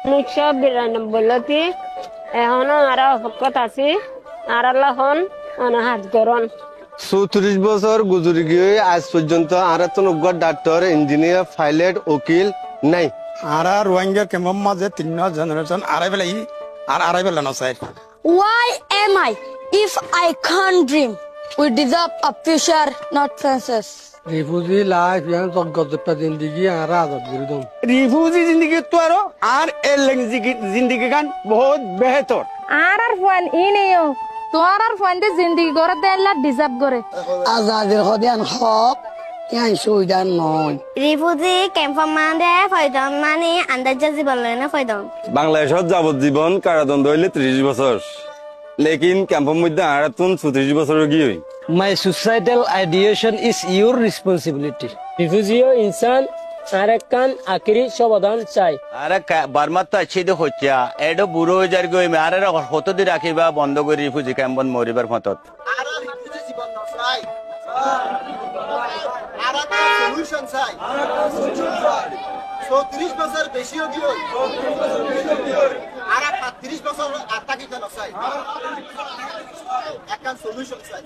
1992 লতি এখনো আর অপকত আছি আর আল্লাহন অনাহাত গরন 34 বছর গুজরি গিয়ে আজ পর্যন্ত আর তো ডাক্তার ইঞ্জিনিয়ার পাইলট উকিল নাই আর রোহিঙ্গার কেমন মাঝে 3 জেনারেশন আড়াই বেলা নসাই Why am I if I can't dream? We deserve a future, not fences. Refugee life ইয়ান জগত জিন্দেগি আর আজাদ বিরুদ্ধম রিফিউজি জিন্দগি তো আর এলেন জিন্দগি গান বহুত বেহতর আর ফোন ইনিও তোর আর ফোন দে জিন্দেগি করে দেলা ডিজার্ভ করে আজাদের হদিয়ান হক ইয়ান সুইদান নয় রিফিউজি ক্যাম্প মানে ফয়দন মানে আন্দাজে জীবন লয়না ফয়দন বাংলাদেশত যাবজ্জীবন কারাদণ্ড হইলে 30 বছর লেকিন ক্যাম্পের মধ্যে আর 34 বছর গিয়ে my suicidal ideation is your responsibility রিফিউজিও ইনসান আর কান আখরি সমাধান চাই আরে বার্মাত আছে দে হচ্ছে এডো বুড়ো হয়ে যার গই আরে হতো দি রাখিবা বন্ধ করে রিফিউজি ক্যাম্পন মরিবার মতত আর রিফিউজি জীবন নসাই আর সলিউশন চাই 34 বছর বেশি হই আর 35 বছর আত্মা কি নসাই একটা সলিউশন চাই